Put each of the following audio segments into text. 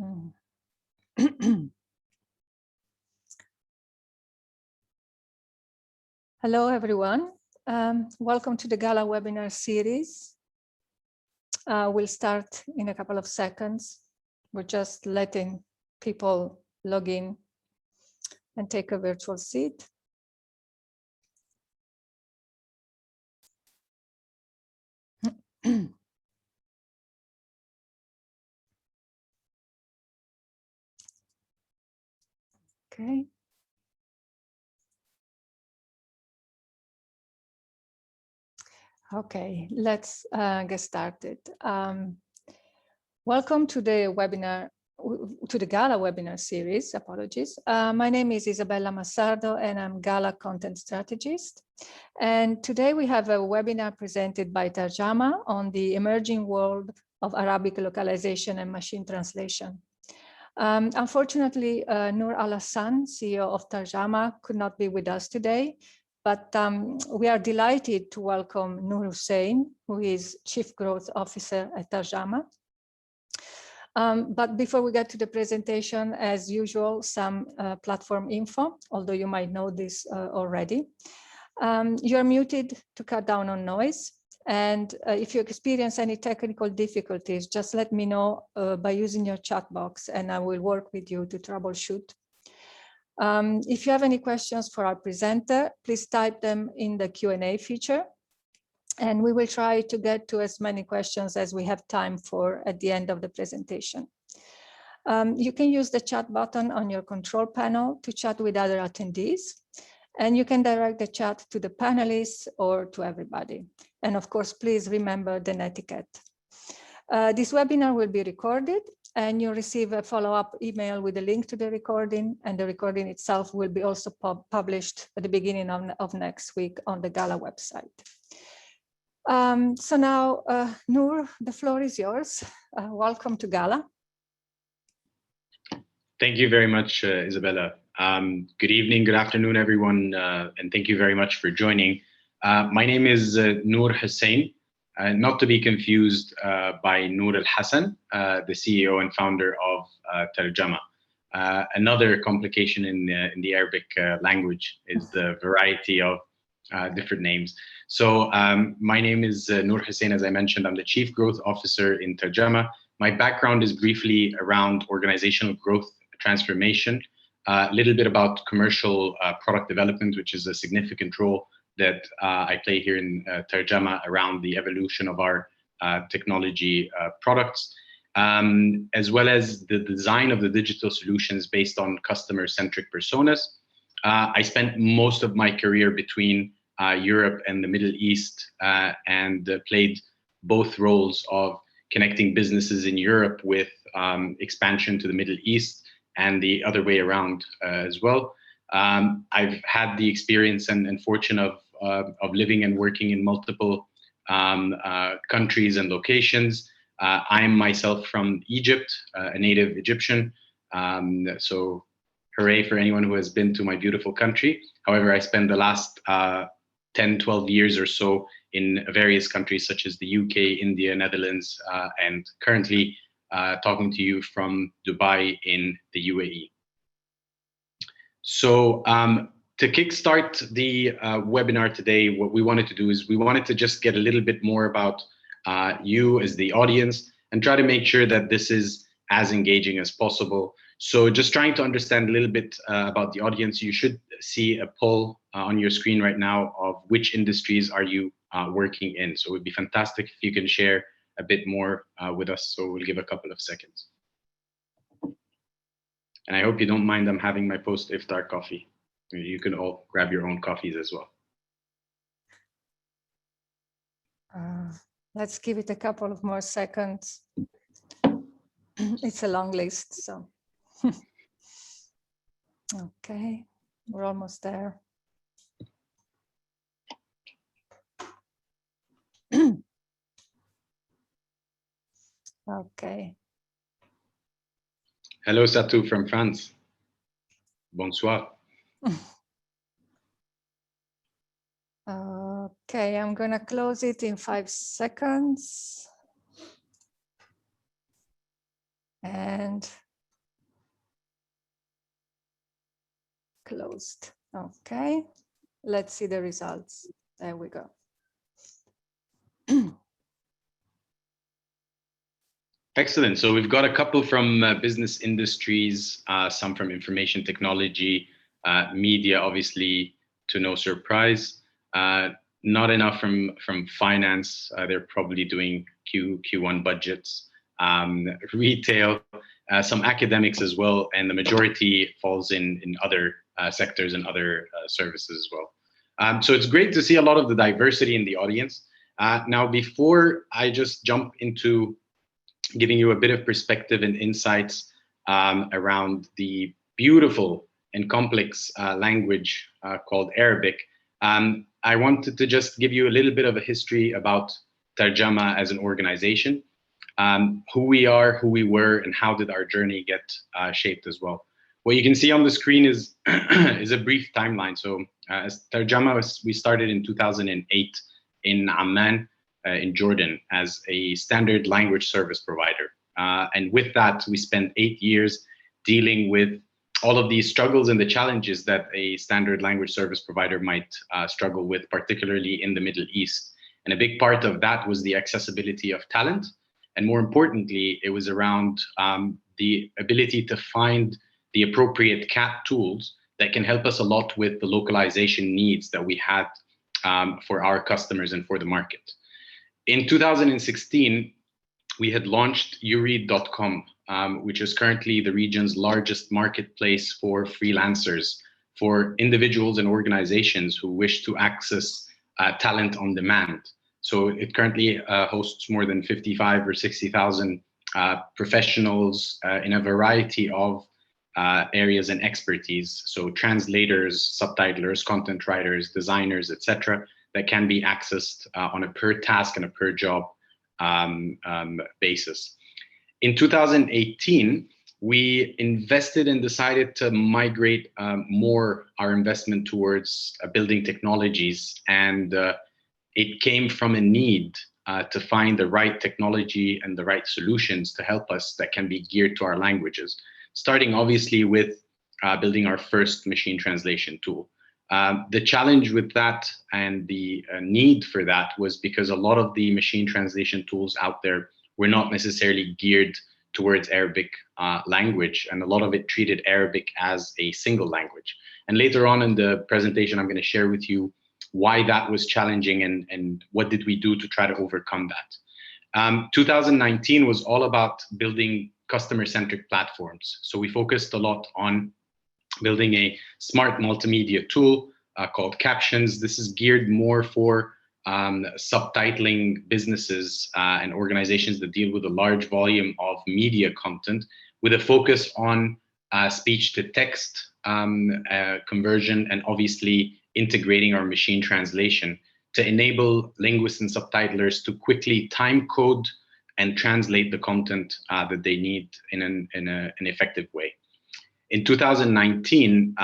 Mm. Hello, everyone. Welcome to the Gala webinar series. We'll start in a couple of seconds. We're just letting people log in and take a virtual seat. Okay. Okay, let's get started. Welcome to the webinar, to the Gala webinar series, apologies. My name is Isabella Massardo and I'm Gala content strategist. And today we have a webinar presented by Tarjama on the emerging world of Arabic localization and machine translation. Unfortunately, Noor Al-Hassan, CEO of Tarjama, could not be with us today, but we are delighted to welcome Noor Hussein, who is Chief Growth Officer at Tarjama. But before we get to the presentation, as usual, some platform info, although you might know this already. You're muted to cut down on noise. And if you experience any technical difficulties, just let me know by using your chat box and I will work with you to troubleshoot. If you have any questions for our presenter, please type them in the Q&A feature. And we will try to get to as many questions as we have time for at the end of the presentation. You can use the chat button on your control panel to chat with other attendees. And you can direct the chat to the panelists or to everybody. And of course, please remember the netiquette. This webinar will be recorded and you'll receive a follow-up email with a link to the recording, and the recording itself will be also published at the beginning of next week on the Gala website. So now, Noor, the floor is yours. Welcome to Gala. Thank you very much, Isabella. Good evening, good afternoon, everyone, and thank you very much for joining. My name is Noor Hussein, not to be confused by Noor Al-Hassan, the CEO and founder of Tarjama. Another complication in the Arabic language is the variety of different names. So my name is Noor Hussein, as I mentioned. I'm the Chief Growth Officer in Tarjama. My background is briefly around organizational growth transformation, a little bit about commercial product development, which is a significant role that I play here in Tarjama around the evolution of our technology products, as well as the design of the digital solutions based on customer-centric personas. I spent most of my career between Europe and the Middle East and played both roles of connecting businesses in Europe with expansion to the Middle East and the other way around as well. I've had the experience and fortune of living and working in multiple countries and locations. I'm myself from Egypt, a native Egyptian. So hooray for anyone who has been to my beautiful country. However, I spent the last 10, 12 years or so in various countries such as the UK, India, Netherlands, and currently talking to you from Dubai in the UAE. So to kickstart the webinar today, what we wanted to do is we wanted to just get a little bit more about you as the audience and try to make sure that this is as engaging as possible. So just trying to understand a little bit about the audience, you should see a poll on your screen right now of which industries are you working in. So it would be fantastic if you can share a bit more with us. So we'll give a couple of seconds. And I hope you don't mind I'm having my post-iftar coffee. You can all grab your own coffees as well. Let's give it a couple of more seconds. It's a long list, so. Okay, we're almost there. Okay. Hello, Satou from France. Bonsoir. Okay, I'm gonna close it in 5 seconds. And closed. Okay, let's see the results. There we go. Excellent. So we've got a couple from business industries, some from information technology, media, obviously, to no surprise. Not enough from finance. They're probably doing Q1 budgets. Retail, some academics as well, and the majority falls in other sectors and other services as well. So it's great to see a lot of the diversity in the audience. Now, before I just jump into giving you a bit of perspective and insights around the beautiful and complex language called Arabic, I wanted to just give you a little bit of a history about Tarjama as an organization, who we are, who we were, and how did our journey get shaped as well. What you can see on the screen is is a brief timeline. So as Tarjama, we started in 2008 in Amman, in Jordan, as a standard language service provider. And with that, we spent 8 years dealing with all of these struggles and the challenges that a standard language service provider might struggle with, particularly in the Middle East. And a big part of that was the accessibility of talent. And more importantly, it was around the ability to find the appropriate CAT tools that can help us a lot with the localization needs that we had for our customers and for the market. In 2016, we had launched uread.com, which is currently the region's largest marketplace for freelancers, for individuals and organizations who wish to access talent on demand. So it currently hosts more than 55 or 60,000 professionals in a variety of areas and expertise. So translators, subtitlers, content writers, designers, etc., that can be accessed on a per task and a per job basis. In 2018, we invested and decided to migrate more our investment towards building technologies, and it came from a need to find the right technology and the right solutions to help us that can be geared to our languages, starting obviously with building our first machine translation tool. The challenge with that and the need for that was because a lot of the machine translation tools out there were not necessarily geared towards Arabic language, and a lot of it treated Arabic as a single language. And later on in the presentation, I'm going to share with you why that was challenging and what did we do to try to overcome that. 2019 was all about building customer-centric platforms. So we focused a lot on building a smart multimedia tool called Captions. This is geared more for subtitling businesses and organizations that deal with a large volume of media content, with a focus on speech to text conversion, and obviously integrating our machine translation to enable linguists and subtitlers to quickly time code and translate the content that they need in an effective way. In 2019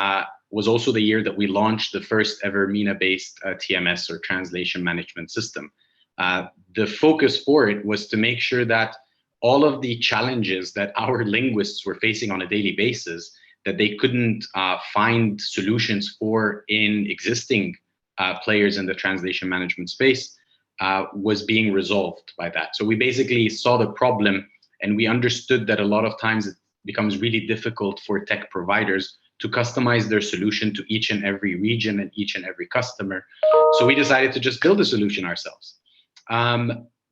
was also the year that we launched the first ever MENA-based TMS, or translation management system. The focus for it was to make sure that all of the challenges that our linguists were facing on a daily basis, that they couldn't find solutions for in existing players in the translation management space, was being resolved by that. So we basically saw the problem, and we understood that a lot of times it becomes really difficult for tech providers to customize their solution to each and every region and each and every customer. So we decided to just build a solution ourselves.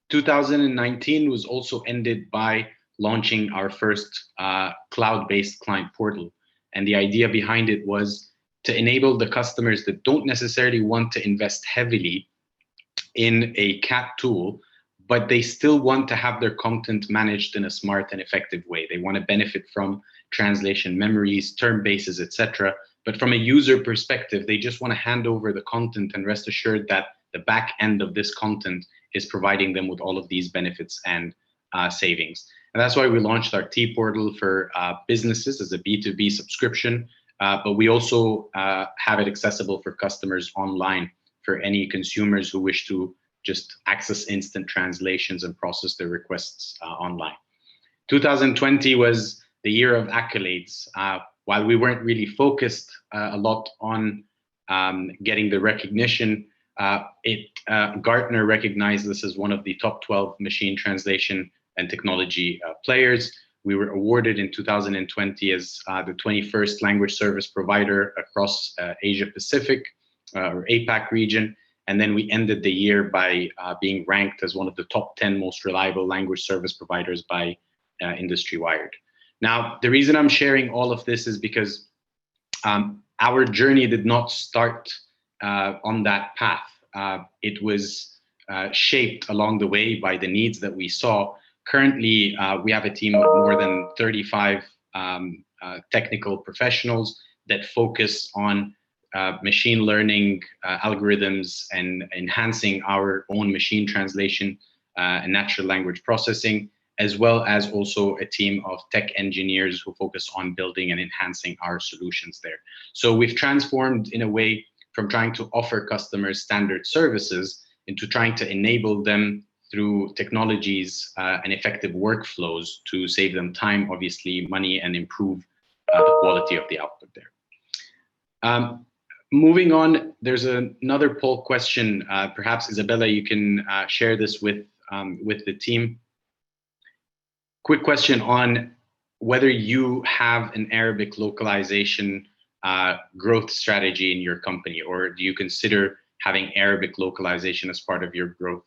2019 was also ended by launching our first cloud-based client portal. And the idea behind it was to enable the customers that don't necessarily want to invest heavily in a CAT tool, but they still want to have their content managed in a smart and effective way. They want to benefit from translation memories, term bases, etc. But from a user perspective, they just want to hand over the content and rest assured that the back end of this content is providing them with all of these benefits and savings. And that's why we launched our T portal for businesses as a B2B subscription, but we also have it accessible for customers online for any consumers who wish to just access instant translations and process their requests online. 2020 was the year of accolades. while we weren't really focused a lot on getting the recognition, Gartner recognized this as one of the top 12 machine translation and technology players. We were awarded in 2020 as the 21st language service provider across Asia Pacific or APAC region. And then we ended the year by being ranked as one of the top 10 most reliable language service providers by Industry Wired. Now, the reason I'm sharing all of this is because our journey did not start on that path. It was shaped along the way by the needs that we saw. Currently, we have a team of more than 35 technical professionals that focus on machine learning algorithms and enhancing our own machine translation and natural language processing, as well as also a team of tech engineers who focus on building and enhancing our solutions there. So we've transformed in a way from trying to offer customers standard services into trying to enable them through technologies and effective workflows to save them time, obviously money, and improve the quality of the output there. Moving on, there's another poll question. Perhaps Isabella, you can share this with the team. Quick question on whether you have an Arabic localization growth strategy in your company, or do you consider having Arabic localization as part of your growth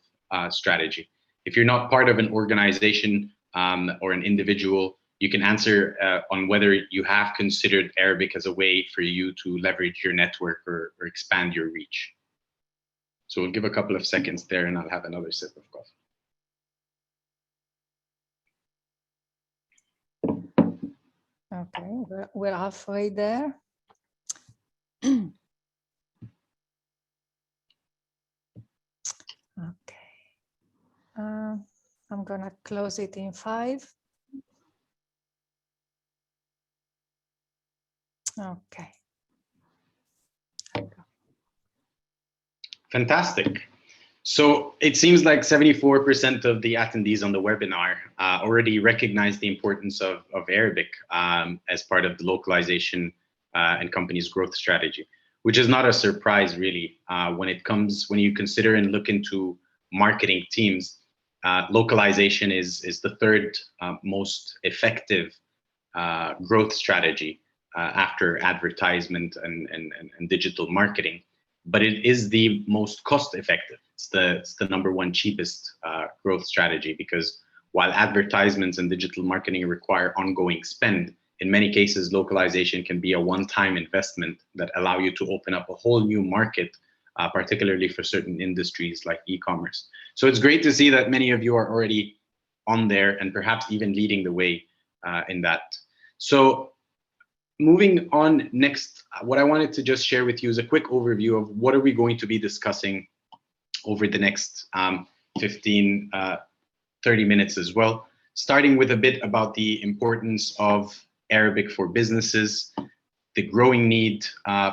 strategy? If you're not part of an organization or an individual, you can answer on whether you have considered Arabic as a way for you to leverage your network or expand your reach. So we'll give a couple of seconds there and I'll have another sip of coffee. Okay, we're halfway there. Okay, I'm gonna close it in 5. Okay. Fantastic. So it seems like 74% of the attendees on the webinar already recognize the importance of Arabic as part of the localization and company's growth strategy, which is not a surprise really when you consider and look into marketing teams. Localization is the third most effective growth strategy after advertisement and digital marketing, but it is the most cost effective. It's the number one cheapest growth strategy, because while advertisements and digital marketing require ongoing spend, in many cases, localization can be a one-time investment that allow you to open up a whole new market, particularly for certain industries like e-commerce. So it's great to see that many of you are already on there and perhaps even leading the way in that. So moving on next, what I wanted to just share with you is a quick overview of what are we going to be discussing over the next 15, 30 minutes as well, starting with a bit about the importance of Arabic for businesses, the growing need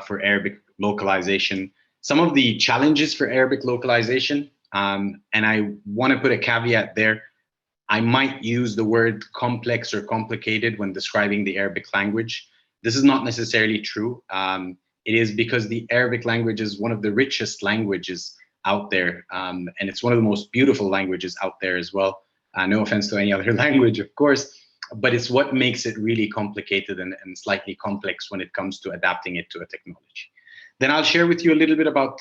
for Arabic localization, some of the challenges for Arabic localization, and I want to put a caveat there. I might use the word complex or complicated when describing the Arabic language. This is not necessarily true. It is because the Arabic language is one of the richest languages out there, and it's one of the most beautiful languages out there as well. No offense to any other language, of course, but it's what makes it really complicated and slightly complex when it comes to adapting it to a technology. Then I'll share with you a little bit about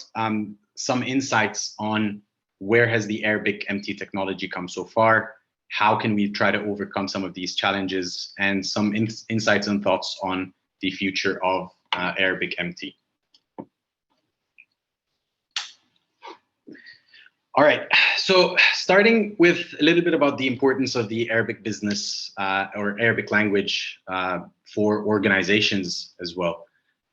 some insights on where has the Arabic MT technology come so far, how can we try to overcome some of these challenges, and some insights and thoughts on the future of Arabic MT. All right, so starting with a little bit about the importance of the Arabic business or Arabic language for organizations as well.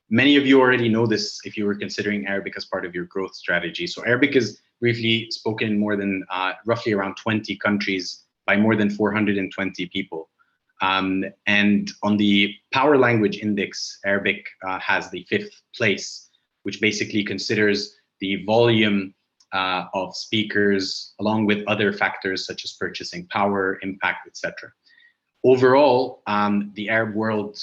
Many of you already know this if you were considering Arabic as part of your growth strategy. So Arabic is briefly spoken in more than roughly around 20 countries by more than 420 people. And on the Power Language Index, Arabic has the 5th place, which basically considers the volume of speakers, along with other factors such as purchasing power, impact, etc. Overall, the Arab world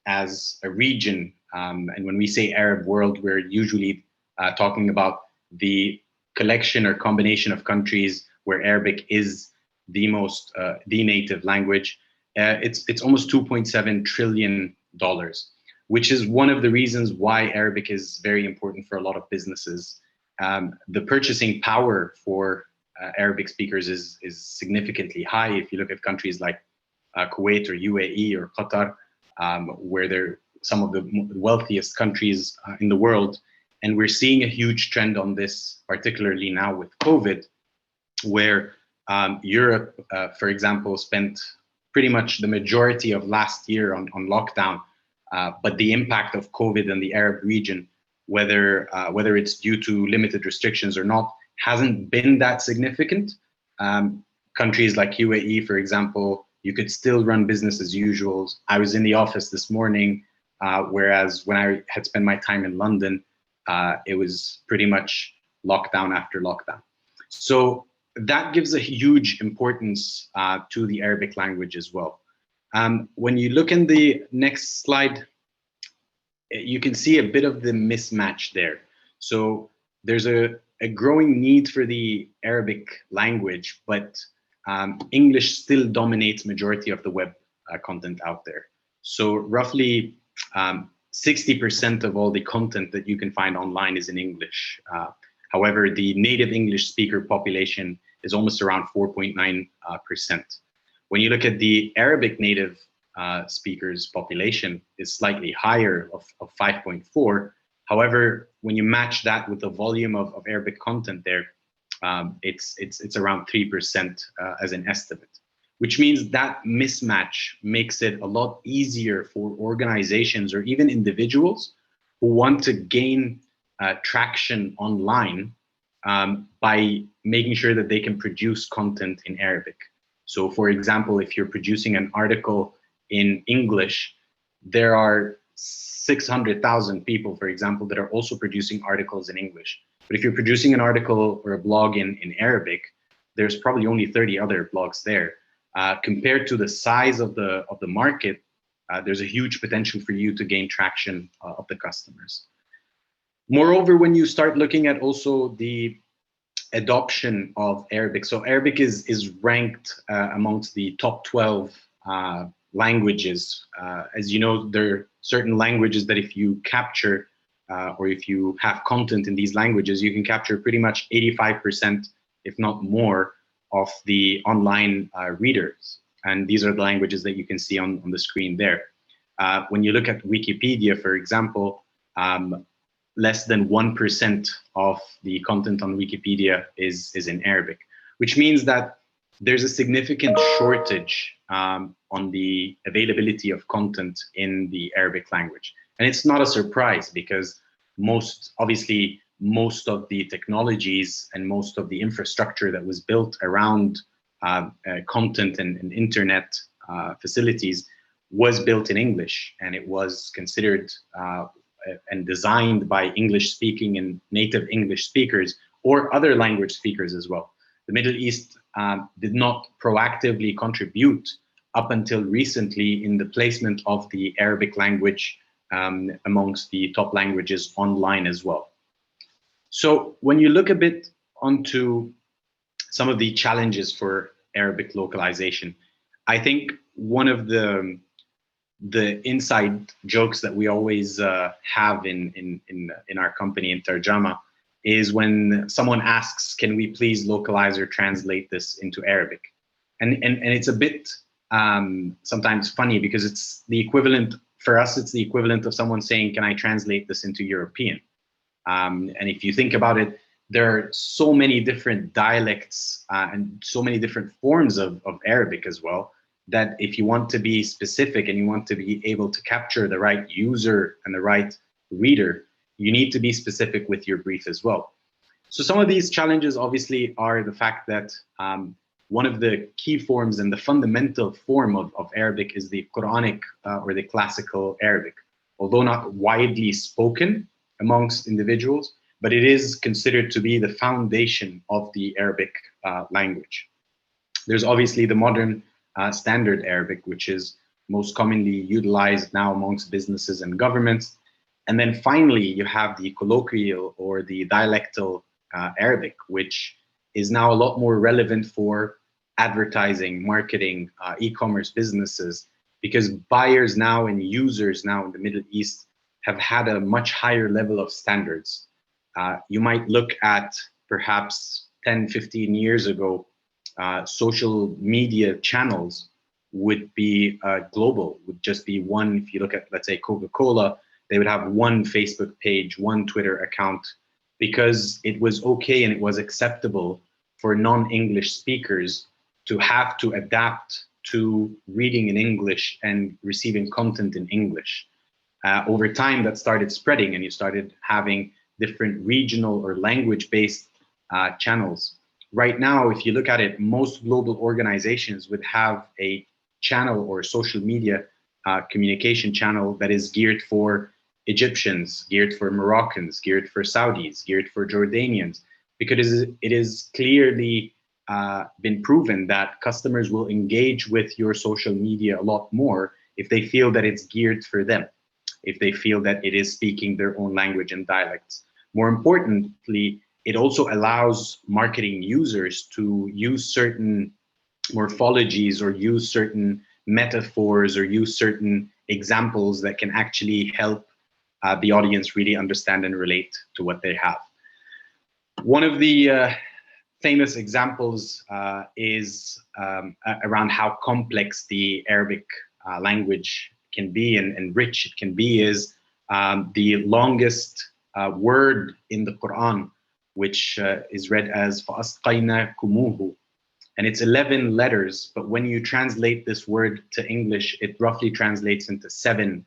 as a region, and when we say Arab world, we're usually talking about the collection or combination of countries where Arabic is the native language. It's almost $2.7 trillion, which is one of the reasons why Arabic is very important for a lot of businesses. The purchasing power for Arabic speakers is significantly high. If you look at countries like Kuwait or UAE or Qatar, where they're some of the wealthiest countries in the world. And we're seeing a huge trend on this, particularly now with COVID, where Europe, for example, spent pretty much the majority of last year on lockdown. But the impact of COVID in the Arab region, whether it's due to limited restrictions or not, hasn't been that significant. Countries like UAE, for example, you could still run business as usual. I was in the office this morning, whereas when I had spent my time in London, it was pretty much lockdown after lockdown. So that gives a huge importance to the Arabic language as well. When you look in the next slide, you can see a bit of the mismatch there. So there's a growing need for the Arabic language, but English still dominates majority of the web content out there. So roughly 60% of all the content that you can find online is in English. However, the native English speaker population is almost around 4.9%. When you look at the Arabic native speakers population, is slightly higher of 5.4. However, when you match that with the volume of Arabic content there, it's around 3% as an estimate, which means that mismatch makes it a lot easier for organizations or even individuals who want to gain traction online by making sure that they can produce content in Arabic. So for example, if you're producing an article in English, there are 600,000 people, for example, that are also producing articles in English. But if you're producing an article or a blog in Arabic, there's probably only 30 other blogs there. Compared to the size of the market, there's a huge potential for you to gain traction of the customers. Moreover, when you start looking at also the adoption of Arabic, so Arabic is ranked amongst the top 12 languages. As you know, there are certain languages that if you capture or if you have content in these languages, you can capture pretty much 85%, if not more, of the online readers. And these are the languages that you can see on the screen there. When you look at Wikipedia, for example, less than 1% of the content on Wikipedia is in Arabic, which means that there's a significant shortage on the availability of content in the Arabic language. And it's not a surprise because most of the technologies and most of the infrastructure that was built around content and internet facilities was built in English, and it was considered and designed by English speaking and native English speakers or other language speakers as well. The Middle East did not proactively contribute up until recently in the placement of the Arabic language amongst the top languages online as well. So when you look a bit onto some of the challenges for Arabic localization, I think one of the inside jokes that we always have in our company in Tarjama is when someone asks, can we please localize or translate this into Arabic? And it's a bit sometimes funny because it's the equivalent, for us, it's the equivalent of someone saying, can I translate this into European? And if you think about it, there are so many different dialects and so many different forms of Arabic as well, that if you want to be specific and you want to be able to capture the right user and the right reader, you need to be specific with your brief as well. So some of these challenges obviously are the fact that one of the key forms and the fundamental form of Arabic is the Quranic or the classical Arabic. Although not widely spoken amongst individuals, but it is considered to be the foundation of the Arabic language. There's obviously the modern standard Arabic, which is most commonly utilized now amongst businesses and governments. And then finally, you have the colloquial or the dialectal Arabic, which is now a lot more relevant for advertising, marketing, e-commerce businesses, because buyers now and users now in the Middle East have had a much higher level of standards. You might look at perhaps 10, 15 years ago, social media channels would be global, would just be one. If you look at, let's say, Coca-Cola, they would have one Facebook page, one Twitter account, because it was okay and it was acceptable for non-English speakers to have to adapt to reading in English and receiving content in English. Over time, that started spreading, and you started having different regional or language-based channels. Right now, if you look at it, most global organizations would have a channel or social media communication channel that is geared for Egyptians, geared for Moroccans, geared for Saudis, geared for Jordanians, because it is clearly been proven that customers will engage with your social media a lot more if they feel that it's geared for them, if they feel that it is speaking their own language and dialects. More importantly, it also allows marketing users to use certain morphologies or use certain metaphors or use certain examples that can actually help the audience really understand and relate to what they have. One of the famous examples is around how complex the Arabic language can be and rich it can be is the longest word in the Quran, which is read as فَأَسْقَيْنَاكُمُوهُ. And it's 11 letters, but when you translate this word to English, it roughly translates into 7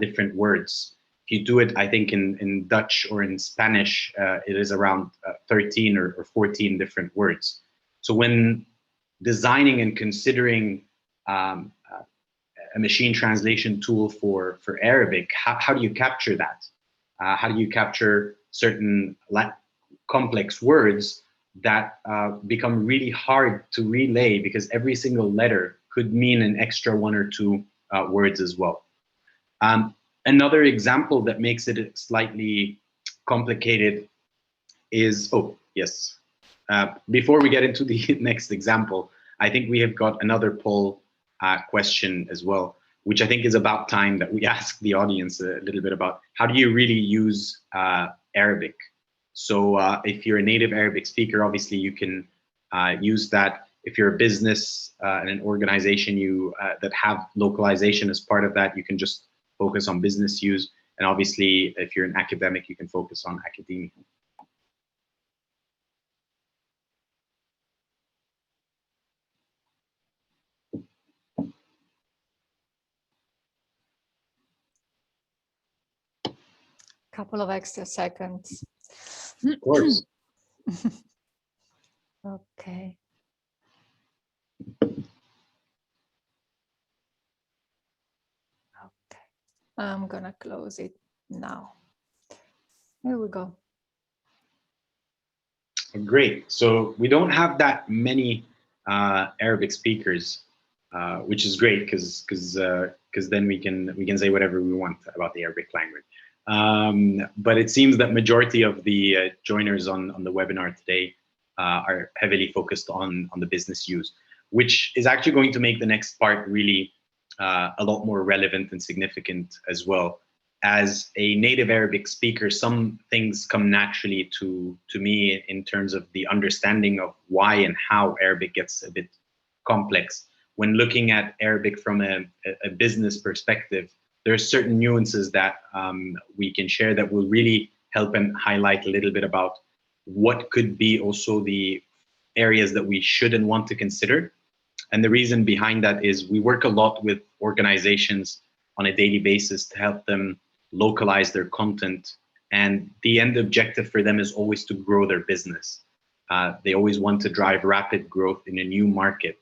different words. If you do it, I think in Dutch or in Spanish, it is around 13 or 14 different words. So when designing and considering a machine translation tool for Arabic, how do you capture that? How do you capture certain complex words that become really hard to relay because every single letter could mean an extra 1 or 2 words as well. Another example that makes it slightly complicated is, oh, yes. Before we get into the next example, I think we have got another poll question as well, which I think is about time that we ask the audience a little bit about how do you really use Arabic? So if you're a native Arabic speaker, obviously you can use that. If you're a business and an organization that have localization as part of that, you can just focus on business use. And obviously, if you're an academic, you can focus on academia. Couple of extra seconds. Of course. Okay. Okay. I'm gonna close it now. Here we go. Great. So we don't have that many Arabic speakers, which is great because then we can say whatever we want about the Arabic language. But it seems that majority of the joiners on the webinar today are heavily focused on the business use, which is actually going to make the next part really a lot more relevant and significant as well. As a native Arabic speaker, some things come naturally to me in terms of the understanding of why and how Arabic gets a bit complex. When looking at Arabic from a business perspective, there are certain nuances that we can share that will really help and highlight a little bit about what could be also the areas that we should and want to consider. And the reason behind that is we work a lot with organizations on a daily basis to help them localize their content. And the end objective for them is always to grow their business. They always want to drive rapid growth in a new market.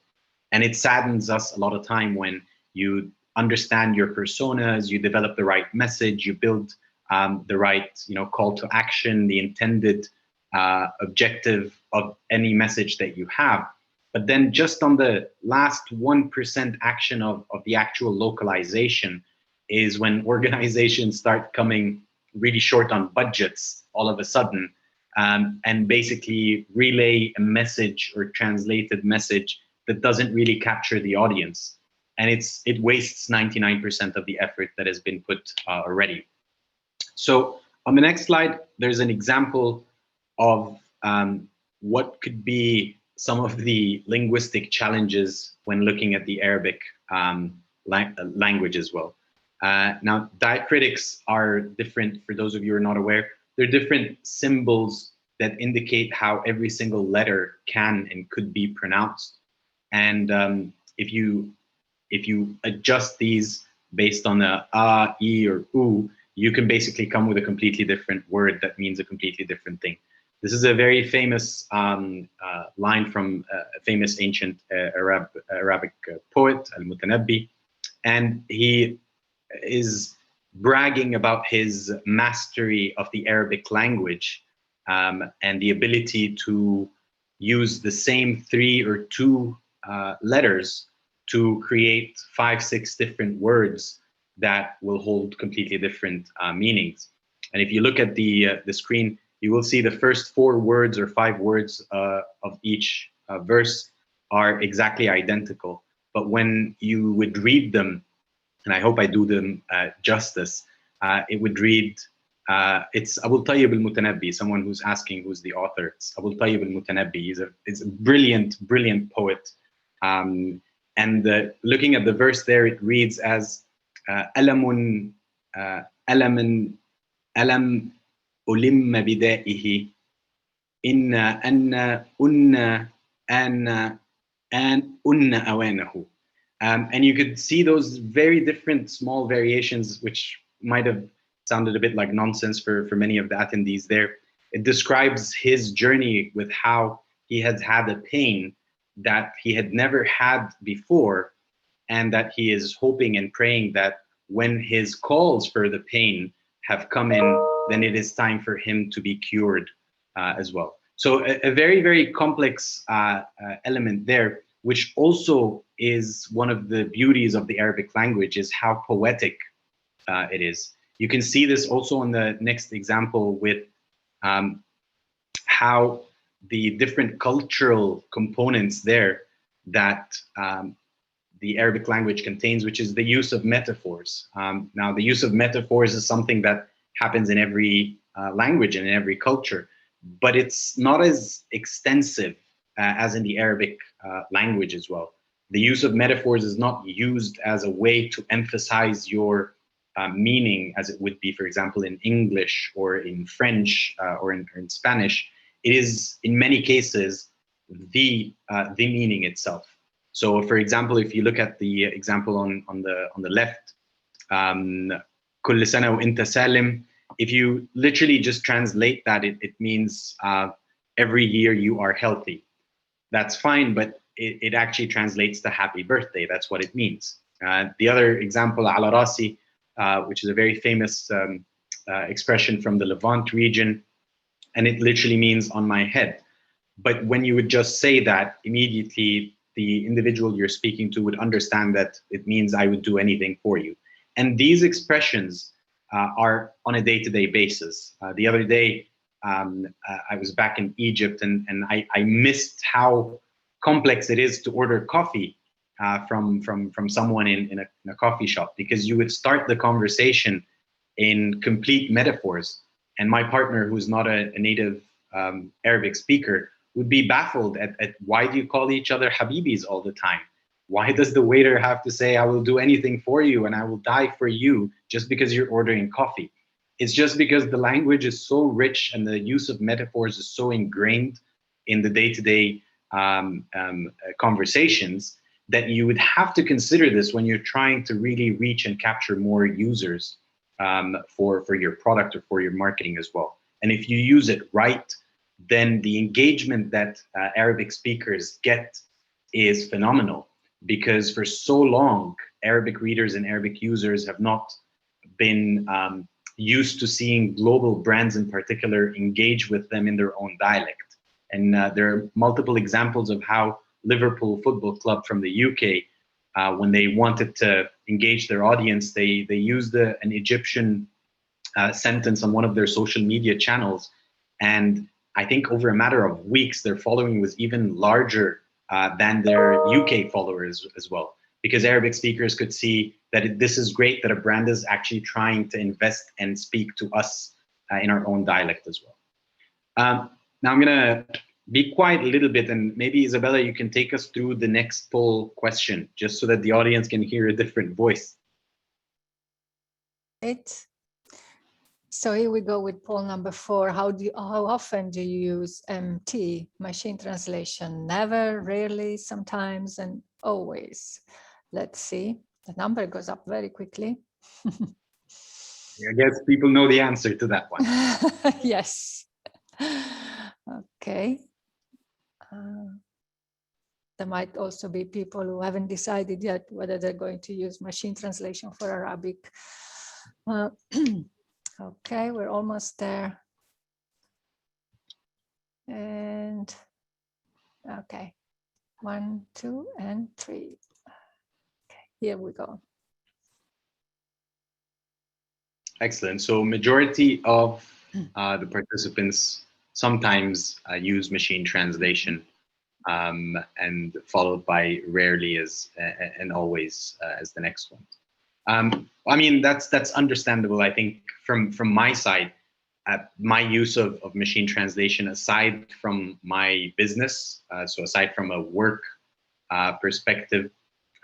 And it saddens us a lot of time when you understand your personas, you develop the right message, you build the right call to action, the intended objective of any message that you have. But then just on the last 1% action of the actual localization is when organizations start coming really short on budgets all of a sudden, and basically relay a message or translated message that doesn't really capture the audience. And it wastes 99% of the effort that has been put already. So on the next slide, there's an example of what could be some of the linguistic challenges when looking at the Arabic language as well. Now, diacritics are different, for those of you who are not aware. They're different symbols that indicate how every single letter can and could be pronounced. And if you adjust these based on the a, e, or u, you can basically come with a completely different word that means a completely different thing. This is a very famous line from a famous ancient Arabic poet, Al-Mutanabbi, and he is bragging about his mastery of the Arabic language and the ability to use the same 3 or 2 letters to create 5, 6 different words that will hold completely different meanings. And if you look at the screen, you will see the first 4 words or 5 words of each verse are exactly identical. But when you would read them, and I hope I do them justice, it would read, it's Abul Tayyib al-Mutanabbi, someone who's asking who's the author. It's Abul Tayyib al-Mutanabbi. He's a brilliant, brilliant poet. And looking at the verse there, it reads as ألم ألم ألم ألم بدائه إن أن أن أوانه. And you could see those very different small variations, which might have sounded a bit like nonsense for many of the attendees there. It describes his journey with how he has had a pain that he had never had before, and that he is hoping and praying that when his calls for the pain have come in, then it is time for him to be cured as well. So a very, very complex element there, which also is one of the beauties of the Arabic language, is how poetic it is. You can see this also on the next example with how the different cultural components there that the Arabic language contains, which is the use of metaphors. Now, the use of metaphors is something that happens in every language and in every culture, but it's not as extensive as in the Arabic language as well. The use of metaphors is not used as a way to emphasize your meaning as it would be, for example, in English or in French or in Spanish. It is, in many cases, the meaning itself. So, for example, if you look at the example on the left, كل سنة وأنت سالم, if you literally just translate that, it means every year you are healthy. That's fine, but it actually translates to happy birthday. That's what it means. The other example, على راسي, which is a very famous expression from the Levant region, and it literally means on my head. But when you would just say that, immediately the individual you're speaking to would understand that it means I would do anything for you. And these expressions are on a day-to-day basis. The other day, I was back in Egypt, and I missed how complex it is to order coffee from someone in a coffee shop, because you would start the conversation in complete metaphors. And my partner, who's not a native Arabic speaker, would be baffled at why do you call each other Habibis all the time? Why does the waiter have to say, I will do anything for you and I will die for you just because you're ordering coffee? It's just because the language is so rich and the use of metaphors is so ingrained in the day-to-day conversations that you would have to consider this when you're trying to really reach and capture more users for your product or for your marketing as well. And if you use it right, then the engagement that Arabic speakers get is phenomenal, because for so long, Arabic readers and Arabic users have not been used to seeing global brands in particular engage with them in their own dialect. And there are multiple examples of how Liverpool Football Club from the UK, when they wanted to engage their audience, they used an Egyptian sentence on one of their social media channels, and I think over a matter of weeks, their following was even larger than their UK followers as well, because Arabic speakers could see that this is great that a brand is actually trying to invest and speak to us in our own dialect as well. Now I'm gonna be quiet a little bit, and maybe Isabella, you can take us through the next poll question, just so that the audience can hear a different voice. Right. So here we go with poll number 4. How often do you use MT, machine translation? Never, rarely, sometimes, and always. Let's see. The number goes up very quickly. I guess people know the answer to that one. Yes. Okay. There might also be people who haven't decided yet whether they're going to use machine translation for Arabic. Okay, we're almost there. And okay, 1, 2, and 3. Okay, here we go. Excellent. So majority of the participants sometimes use machine translation, and followed by rarely as and always as the next one. I mean, that's understandable. I think from my side, my use of machine translation, aside from my business, so aside from a work perspective,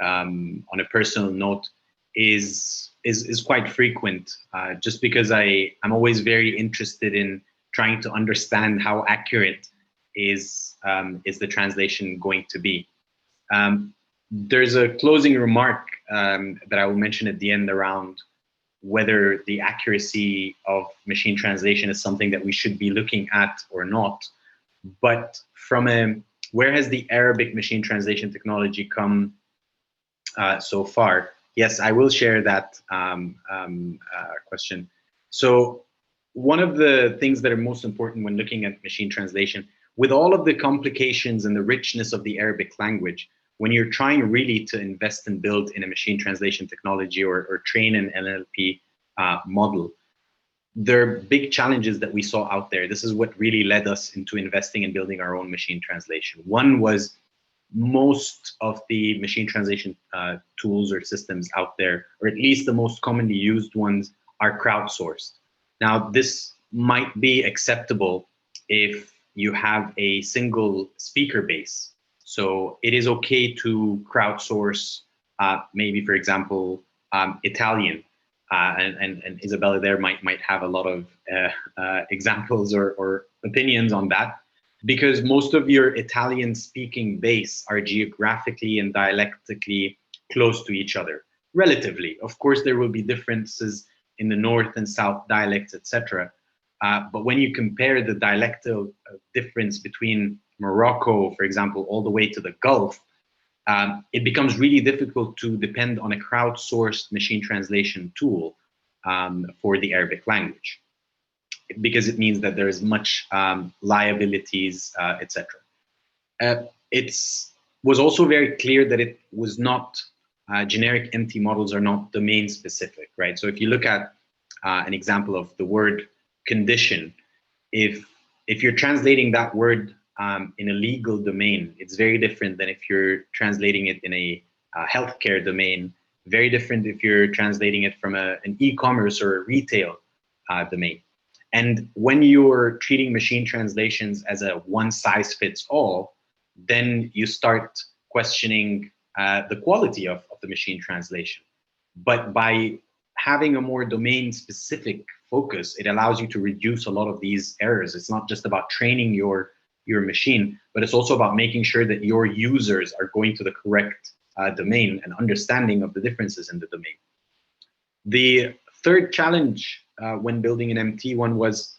on a personal note, is quite frequent, just because I'm always very interested in trying to understand how accurate is the translation going to be. There's a closing remark that I will mention at the end around whether the accuracy of machine translation is something that we should be looking at or not. But from where has the Arabic machine translation technology come so far? Yes, I will share that question. So one of the things that are most important when looking at machine translation, with all of the complications and the richness of the Arabic language, when you're trying really to invest and build in a machine translation technology or train an NLP model, there are big challenges that we saw out there. This is what really led us into investing and building our own machine translation. One was most of the machine translation tools or systems out there, or at least the most commonly used ones, are crowdsourced. Now, this might be acceptable if you have a single speaker base. So it is okay to crowdsource, maybe, for example, Italian. And Isabella there might have a lot of examples or opinions on that, because most of your Italian speaking base are geographically and dialectically close to each other, relatively. Of course, there will be differences in the North and South dialects, etc. But when you compare the dialectal difference between Morocco, for example, all the way to the Gulf, it becomes really difficult to depend on a crowdsourced machine translation tool for the Arabic language, because it means that there is much liabilities, etc. It was also very clear that it was not, generic MT models are not domain specific, right? So if you look at an example of the word condition, if you're translating that word in a legal domain, it's very different than if you're translating it in a healthcare domain, very different if you're translating it from an e-commerce or a retail domain. And when you're treating machine translations as a one size fits all, then you start questioning the quality of the machine translation. But by having a more domain specific focus, it allows you to reduce a lot of these errors. It's not just about training your machine, but it's also about making sure that your users are going to the correct domain and understanding of the differences in the domain. The third challenge when building an MT one was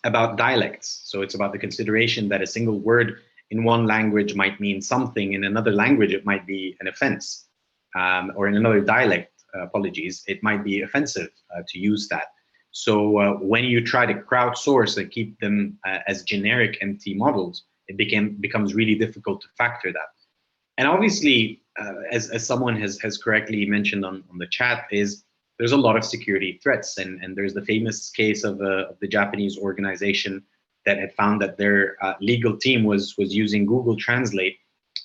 about dialects. So it's about the consideration that a single word in one language might mean something, in another language it might be an offense, or in another dialect, apologies, it might be offensive to use that. So when you try to crowdsource and keep them as generic MT models, it becomes really difficult to factor that. And obviously, as someone has correctly mentioned on the chat, is there's a lot of security threats, and there's the famous case of the Japanese organization that had found that their legal team was using Google Translate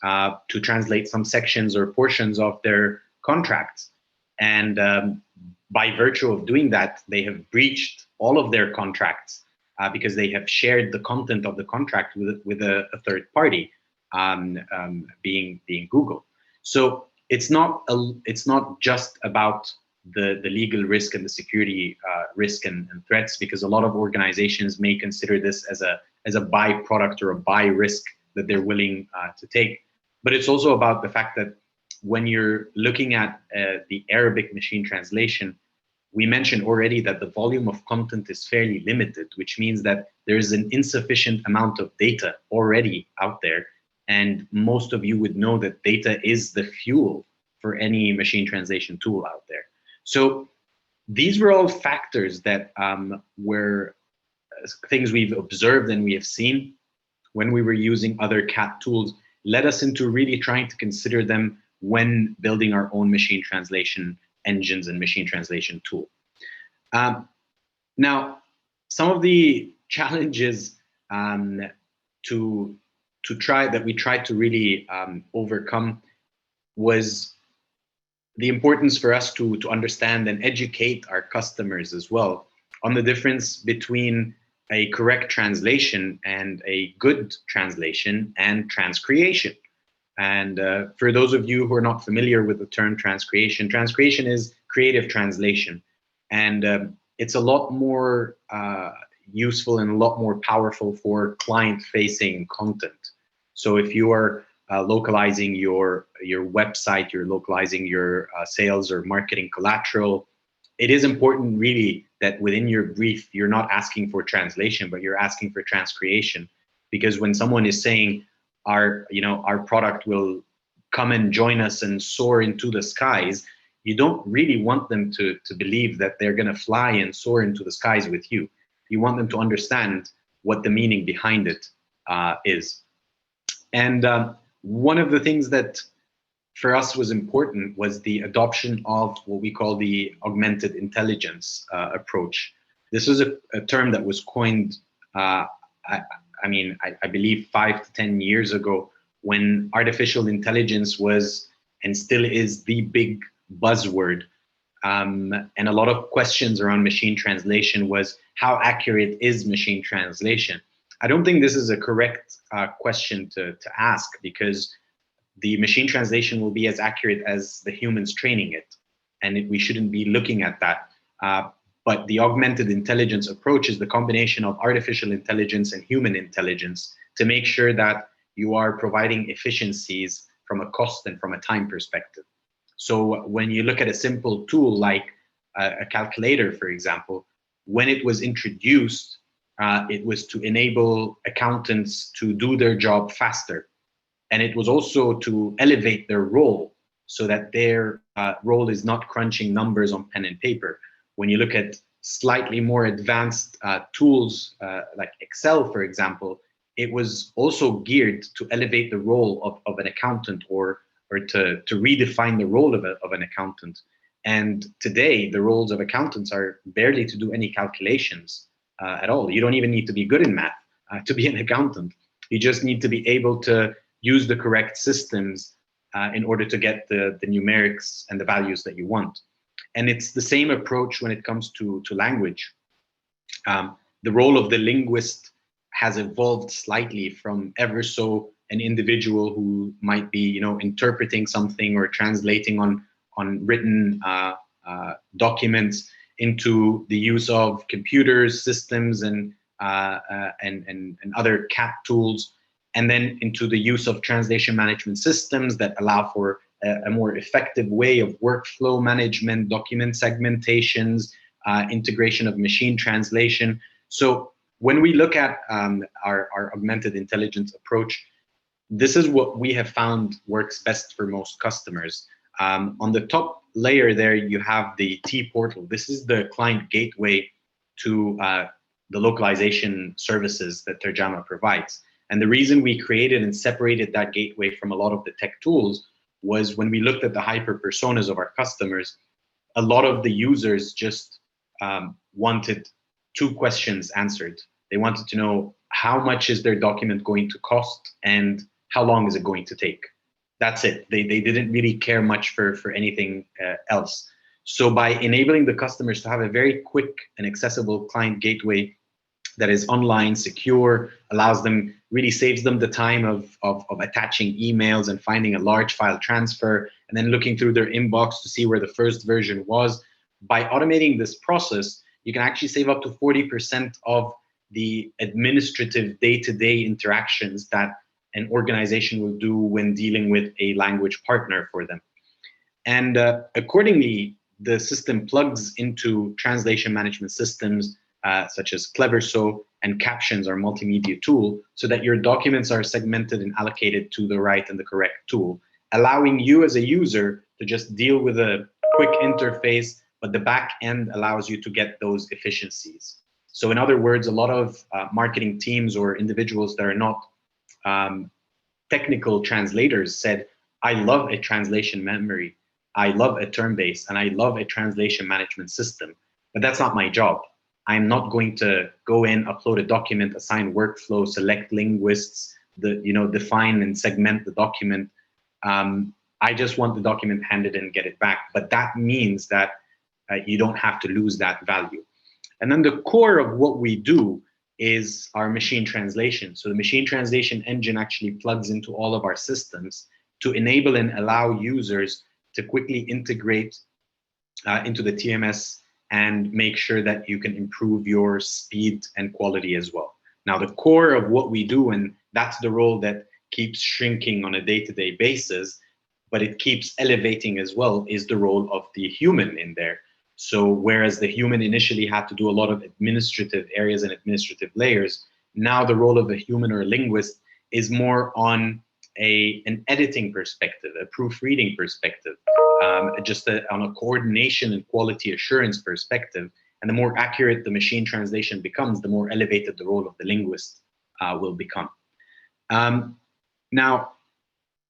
to translate some sections or portions of their contracts, and by virtue of doing that, they have breached all of their contracts because they have shared the content of the contract with a third party, being Google. So it's not just about the legal risk and the security risk and threats, because a lot of organizations may consider this as a byproduct or a by risk that they're willing to take. But it's also about the fact that when you're looking at the Arabic machine translation, we mentioned already that the volume of content is fairly limited, which means that there's an insufficient amount of data already out there. And most of you would know that data is the fuel for any machine translation tool out there. So these were all factors that were things we've observed and we have seen when we were using other CAT tools, led us into really trying to consider them when building our own machine translation engines and machine translation tool. Now, some of the challenges we tried to really overcome was the importance for us to understand and educate our customers as well on the difference between a correct translation and a good translation and transcreation. And for those of you who are not familiar with the term transcreation, transcreation is creative translation. And it's a lot more useful and a lot more powerful for client-facing content. So if you are localizing your website, you're localizing your sales or marketing collateral, it is important really that within your brief, you're not asking for translation, but you're asking for transcreation. Because when someone is saying our product will come and join us and soar into the skies, you don't really want them to believe that they're going to fly and soar into the skies with you. You want them to understand what the meaning behind it is. And one of the things that for us was important was the adoption of what we call the augmented intelligence approach. This was a term that was coined, I believe 5 to 10 years ago, when artificial intelligence was and still is the big buzzword. And a lot of questions around machine translation was, how accurate is machine translation? I don't think this is a correct question to ask, because the machine translation will be as accurate as the humans training it, and we shouldn't be looking at that. But the augmented intelligence approach is the combination of artificial intelligence and human intelligence to make sure that you are providing efficiencies from a cost and from a time perspective. So when you look at a simple tool like a calculator, for example, when it was introduced, it was to enable accountants to do their job faster. And it was also to elevate their role so that their role is not crunching numbers on pen and paper. When you look at slightly more advanced tools like Excel, for example, it was also geared to elevate the role of an accountant or to redefine the role of an accountant. And today, the roles of accountants are barely to do any calculations at all. You don't even need to be good in math to be an accountant. You just need to be able to use the correct systems in order to get the numerics and the values that you want. And it's the same approach when it comes to language. The role of the linguist has evolved slightly from ever so an individual who might be, interpreting something or translating on written documents into the use of computers, systems, and other CAT tools, and then into the use of translation management systems that allow for a more effective way of workflow management, document segmentations, integration of machine translation. So when we look at our augmented intelligence approach, this is what we have found works best for most customers. On the top layer there, you have the T portal. This is the client gateway to the localization services that Terjama provides. And the reason we created and separated that gateway from a lot of the tech tools was when we looked at the hyper personas of our customers, a lot of the users just wanted two questions answered. They wanted to know how much is their document going to cost and how long is it going to take. That's it. They didn't really care much for anything else. So by enabling the customers to have a very quick and accessible client gateway that is online, secure, allows them, really saves them the time of attaching emails and finding a large file transfer and then looking through their inbox to see where the first version was. By automating this process, you can actually save up to 40% of the administrative day-to-day interactions that an organization will do when dealing with a language partner for them. And accordingly, the system plugs into translation management systems such as Cleverso, and Captions, our multimedia tool, so that your documents are segmented and allocated to the right and the correct tool, allowing you as a user to just deal with a quick interface, but the back end allows you to get those efficiencies. So in other words, a lot of marketing teams or individuals that are not technical translators said, I love a translation memory, I love a term base, and I love a translation management system, but that's not my job. I'm not going to go in, upload a document, assign workflow, select linguists, define and segment the document. I just want the document handed and get it back. But that means that you don't have to lose that value. And then the core of what we do is our machine translation. So the machine translation engine actually plugs into all of our systems to enable and allow users to quickly integrate into the TMS and make sure that you can improve your speed and quality as well. Now, the core of what we do, and that's the role that keeps shrinking on a day-to-day basis, but it keeps elevating as well, is the role of the human in there. So whereas the human initially had to do a lot of administrative areas and administrative layers, now the role of a human or a linguist is more on an editing perspective, a proofreading perspective, on a coordination and quality assurance perspective. And the more accurate the machine translation becomes, the more elevated the role of the linguist will become. Now,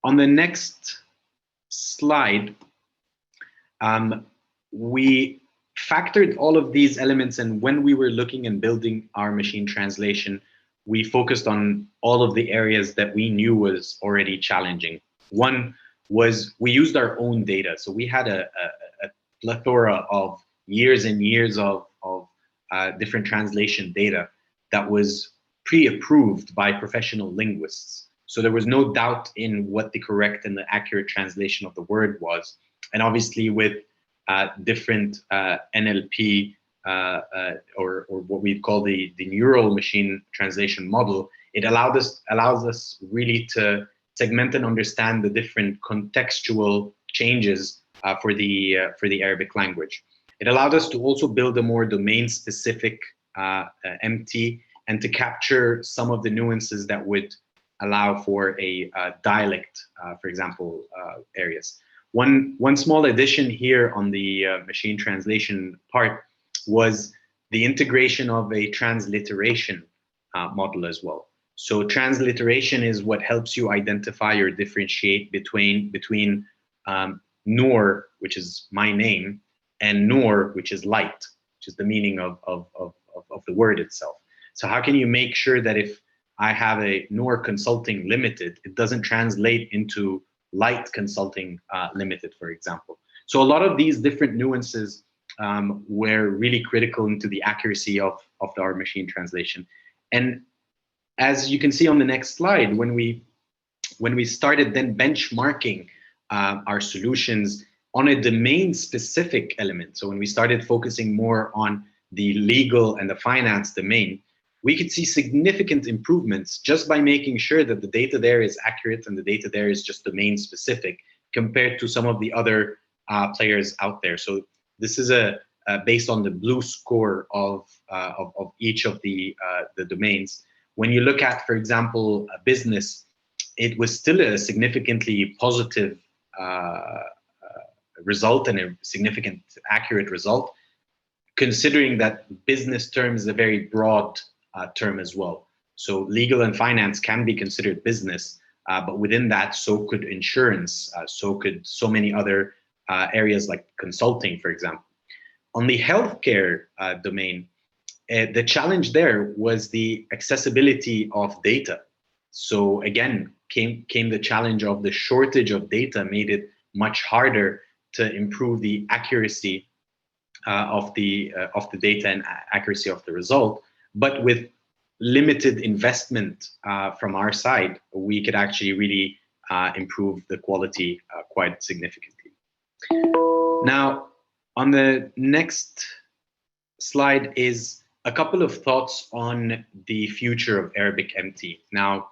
on the next slide, we factored all of these elements, and when we were looking and building our machine translation, we focused on all of the areas that we knew was already challenging. One was we used our own data. So we had a plethora of years and years of different translation data that was pre-approved by professional linguists. So there was no doubt in what the correct and the accurate translation of the word was. And obviously with different NLP or what we call the neural machine translation model, it allows us really to segment and understand the different contextual changes for the Arabic language. It allowed us to also build a more domain-specific MT and to capture some of the nuances that would allow for a dialect, for example, areas. One small addition here on the machine translation part was the integration of a transliteration model as well. So transliteration is what helps you identify or differentiate between Noor, which is my name, and Noor, which is light, which is the meaning of the word itself. So how can you make sure that if I have a Noor Consulting Limited, it doesn't translate into Light Consulting Limited, for example? So a lot of these different nuances were really critical into the accuracy of our machine translation. And as you can see on the next slide, when we started then benchmarking our solutions on a domain-specific element, so when we started focusing more on the legal and the finance domain, we could see significant improvements just by making sure that the data there is accurate and the data there is just domain-specific compared to some of the other players out there. So this is based on the blue score of each of the domains. When you look at, for example, a business, it was still a significantly positive result and a significant accurate result, considering that business term is a very broad term as well. So legal and finance can be considered business, but within that, so could insurance, so could so many other areas like consulting, for example. On the healthcare domain, the challenge there was the accessibility of data. So again, came the challenge of the shortage of data, made it much harder to improve the accuracy of the data and accuracy of the result. But with limited investment from our side, we could actually really improve the quality quite significantly. Now, on the next slide is a couple of thoughts on the future of Arabic MT. Now,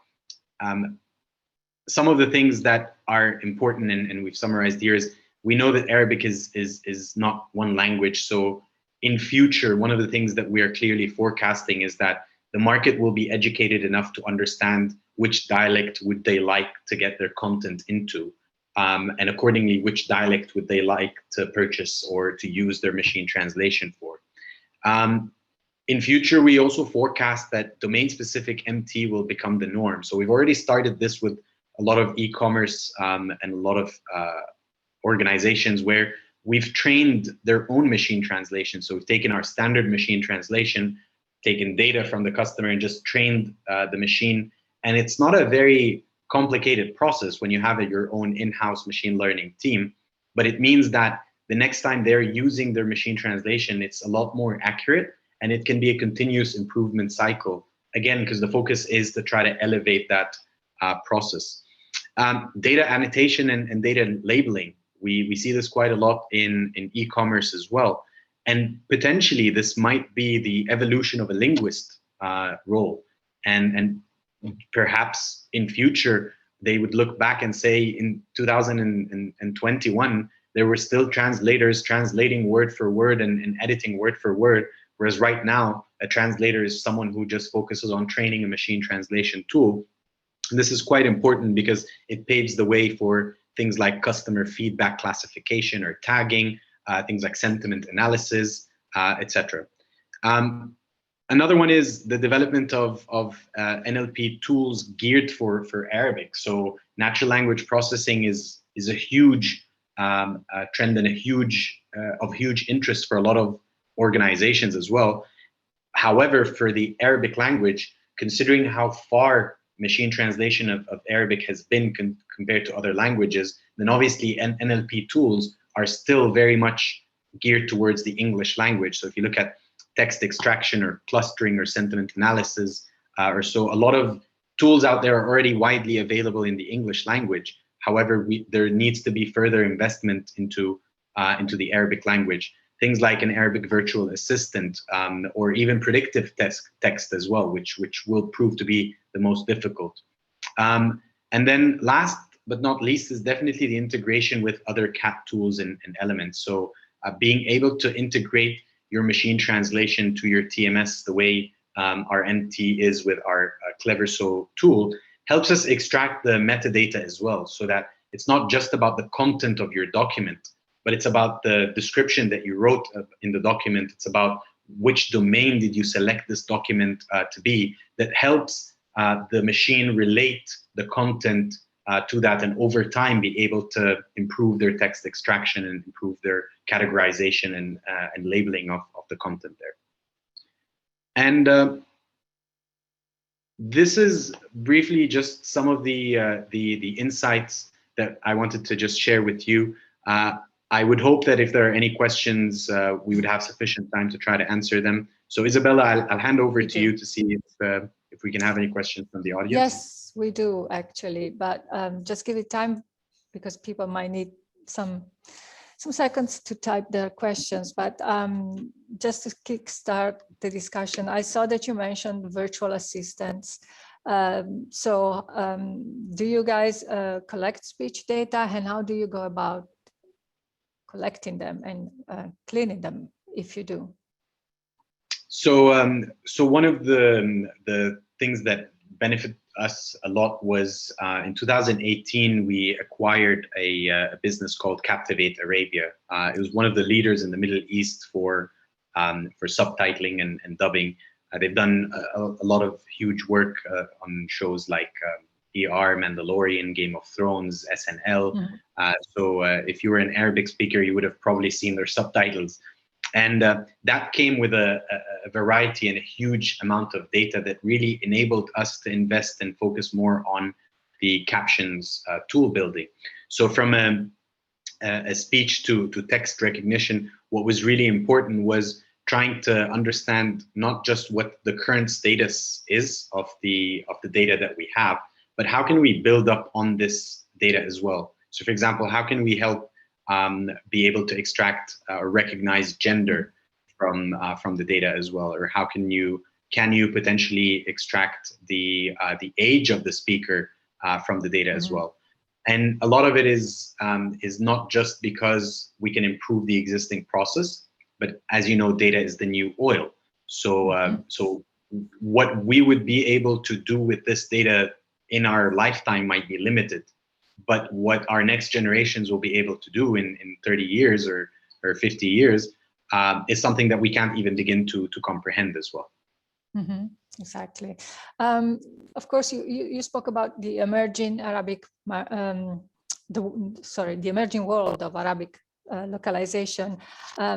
some of the things that are important, and we've summarized here, is we know that Arabic is not one language. So in future, one of the things that we are clearly forecasting is that the market will be educated enough to understand which dialect would they like to get their content into. And accordingly, which dialect would they like to purchase or to use their machine translation for. In future, we also forecast that domain-specific MT will become the norm. So we've already started this with a lot of e-commerce and a lot of organizations where we've trained their own machine translation. So we've taken our standard machine translation, taken data from the customer, and just trained the machine. And it's not a very complicated process when you have your own in-house machine learning team, but it means that the next time they're using their machine translation, it's a lot more accurate, and it can be a continuous improvement cycle, again, because the focus is to try to elevate that process. Data annotation and data labeling, we see this quite a lot in e-commerce as well. And potentially this might be the evolution of a linguist role. And perhaps in future, they would look back and say in 2021, there were still translators translating word for word and editing word for word. Whereas right now, a translator is someone who just focuses on training a machine translation tool. And this is quite important because it paves the way for things like customer feedback classification or tagging, things like sentiment analysis, etc. Another one is the development of NLP tools geared for Arabic. So natural language processing is a huge trend and a huge interest for a lot of organizations as well. However, for the Arabic language, considering how far machine translation of Arabic has been compared to other languages, then obviously NLP tools are still very much geared towards the English language. So if you look at text extraction or clustering or sentiment analysis or so, a lot of tools out there are already widely available in the English language. However, there needs to be further investment into the Arabic language. Things like an Arabic virtual assistant or even predictive text as well, which will prove to be the most difficult. And then last but not least is definitely the integration with other CAT tools and elements. So being able to integrate your machine translation to your TMS the way our MT is with our Cleverso tool helps us extract the metadata as well, so that it's not just about the content of your document, but it's about the description that you wrote in the document. It's about which domain did you select this document to be, that helps the machine relate the content to that, and over time be able to improve their text extraction and improve their categorization and labeling of the content there. And this is briefly just some of the insights that I wanted to just share with you. I would hope that if there are any questions, we would have sufficient time to try to answer them. So Isabella, I'll hand over to you to see if we can have any questions from the audience. Yes, we do actually, but just give it time because people might need some seconds to type their questions. But just to kickstart the discussion, I saw that you mentioned virtual assistants. So do you guys collect speech data, and how do you go about collecting them and cleaning them if you do? So one of the things that benefit us a lot was in 2018 we acquired a business called Captivate Arabia. It was one of the leaders in the Middle East for subtitling and dubbing. They've done a lot of huge work on shows like ER, Mandalorian, Game of Thrones, SNL. So if you were an Arabic speaker, you would have probably seen their subtitles. And that came with a variety and a huge amount of data that really enabled us to invest and focus more on the captions tool building. So from a speech to text recognition, what was really important was trying to understand not just what the current status is of the data that we have, but how can we build up on this data as well. So for example, how can we help be able to extract or recognize gender from the data as well, or how can you potentially extract the age of the speaker from the data as well. And a lot of it is not just because we can improve the existing process, but as you know, data is the new oil. So so what we would be able to do with this data in our lifetime might be limited, but what our next generations will be able to do in 30 years or 50 years is something that we can't even begin to comprehend as well. Exactly. Of course, you spoke about the emerging Arabic, the emerging world of Arabic localization.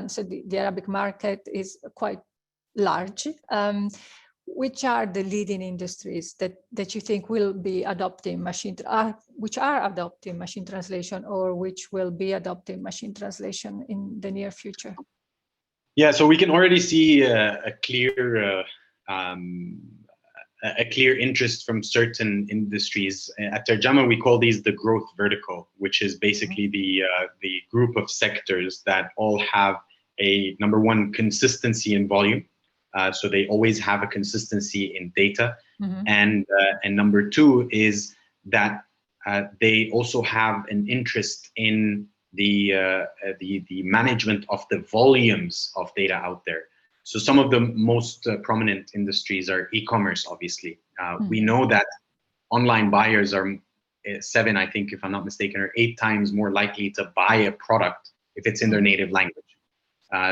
So the Arabic market is quite large. Which are the leading industries that you think will be adopting which are adopting machine translation, or which will be adopting machine translation in the near future? Yeah, so we can already see a clear interest from certain industries. At Terjama, we call these the growth vertical, which is basically the group of sectors that all have a, number one, consistency in volume. So they always have a consistency in data. And number two is that they also have an interest in the management of the volumes of data out there. So some of the most prominent industries are e-commerce, obviously. We know that online buyers are 7, I think, if I'm not mistaken, or 8 times more likely to buy a product if it's in their native language.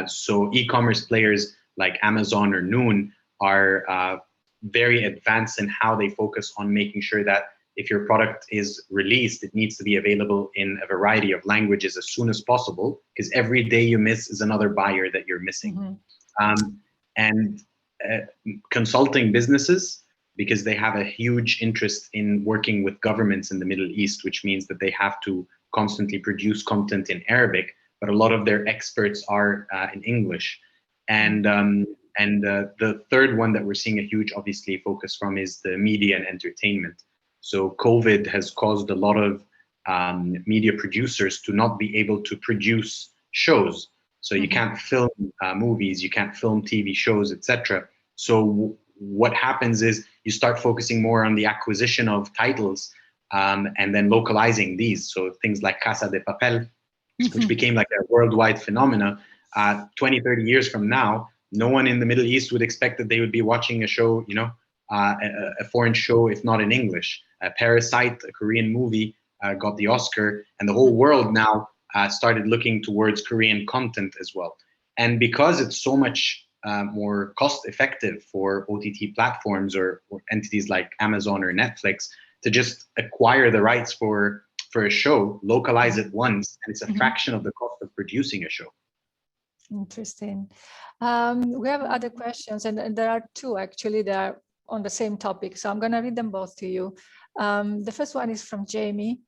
So e-commerce players like Amazon or Noon are very advanced in how they focus on making sure that if your product is released, it needs to be available in a variety of languages as soon as possible, because every day you miss is another buyer that you're missing. And consulting businesses, because they have a huge interest in working with governments in the Middle East, which means that they have to constantly produce content in Arabic, but a lot of their experts are in English. And the third one that we're seeing a huge, obviously, focus from is the media and entertainment. So COVID has caused a lot of media producers to not be able to produce shows. So you can't film movies, you can't film TV shows, etc. So what happens is you start focusing more on the acquisition of titles and then localizing these. So things like Casa de Papel, which became like a worldwide phenomena. 20, 30 years from now, no one in the Middle East would expect that they would be watching a show, you know, a foreign show, if not in English. Parasite, a Korean movie, got the Oscar, and the whole world now started looking towards Korean content as well. And because it's so much more cost effective for OTT platforms or entities like Amazon or Netflix to just acquire the rights for a show, localize it once, and it's a fraction of the cost of producing a show. Interesting. We have other questions, and there are 2 actually that are on the same topic. So I'm going to read them both to you. The first one is from Jamie.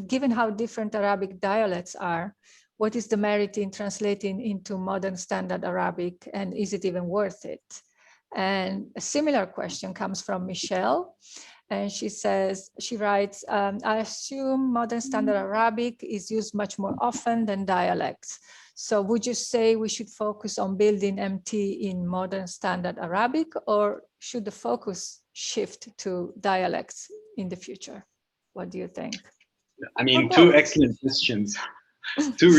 Given how different Arabic dialects are, what is the merit in translating into modern standard Arabic, and is it even worth it? And a similar question comes from Michelle. And she writes, I assume modern standard Arabic is used much more often than dialects. So would you say we should focus on building MT in modern standard Arabic, or should the focus shift to dialects in the future? What do you think? I mean, 2 excellent questions. 2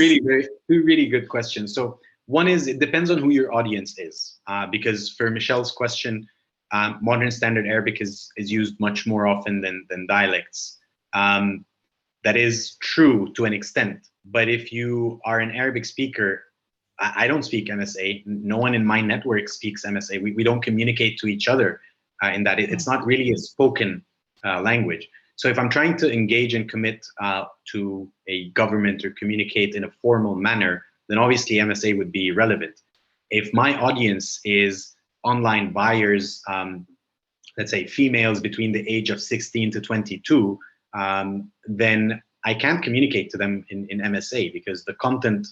really good questions. So one is, it depends on who your audience is, because for Michelle's question, modern standard Arabic is used much more often than dialects. That is true to an extent, but if you are an Arabic speaker, I don't speak MSA. No one in my network speaks MSA. We don't communicate to each other in that. It's not really a spoken language. So if I'm trying to engage and commit to a government or communicate in a formal manner, then obviously MSA would be relevant. If my audience is online buyers, let's say females between the age of 16 to 22, then I can't communicate to them in MSA because the content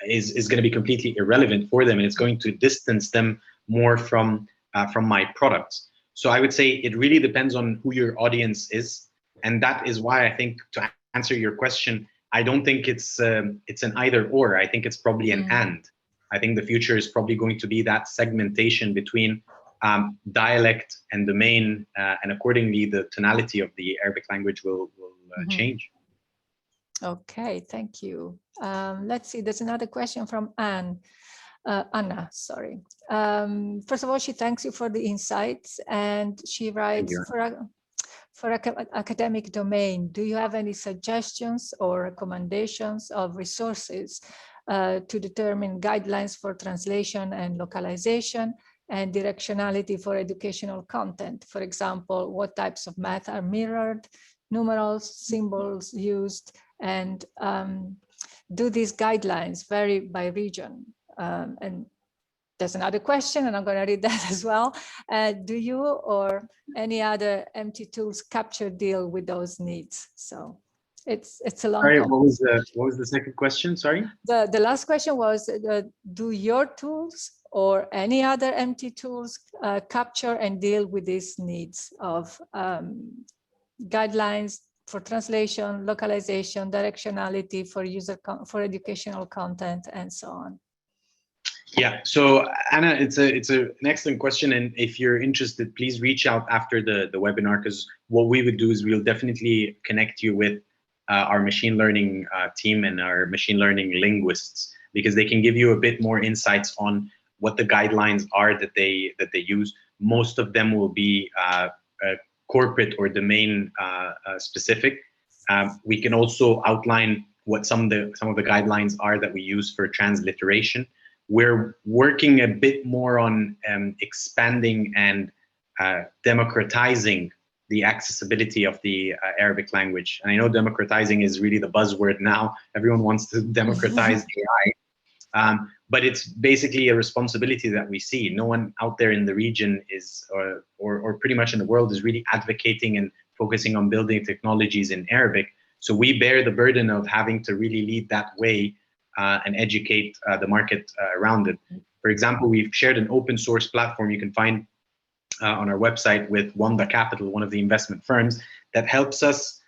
is going to be completely irrelevant for them, and it's going to distance them more from my products. So I would say it really depends on who your audience is, and that is why I think, to answer your question, I don't think it's an either or. I think it's probably an and. I think the future is probably going to be that segmentation between dialect and domain, and accordingly the tonality of the Arabic language will change. Okay, thank you. Let's see, there's another question from Anna, sorry. First of all, she thanks you for the insights, and she writes, for academic domain, do you have any suggestions or recommendations of resources to determine guidelines for translation and localization and directionality for educational content? For example, what types of math are mirrored, numerals, symbols used, and do these guidelines vary by region? And there's another question, and I'm going to read that as well. Do you or any other MT tools capture deal with those needs? So it's a long. Sorry, what was the second question? Sorry. The last question was, do your tools or any other MT tools capture and deal with these needs of guidelines for translation, localization, directionality for educational content, and so on? Yeah, so Anna, it's an excellent question, and if you're interested, please reach out after the webinar, because what we would do is we'll definitely connect you with our machine learning team and our machine learning linguists, because they can give you a bit more insights on what the guidelines are that they use. Most of them will be corporate or domain specific. We can also outline what some of the guidelines are that we use for transliteration. We're working a bit more on expanding and democratizing the accessibility of the Arabic language. And I know democratizing is really the buzzword now. Everyone wants to democratize AI. But it's basically a responsibility that we see. No one out there in the region is, or pretty much in the world, is really advocating and focusing on building technologies in Arabic. So we bear the burden of having to really lead that way and educate the market around it. For example, we've shared an open source platform you can find on our website with Wanda Capital, one of the investment firms, that helps us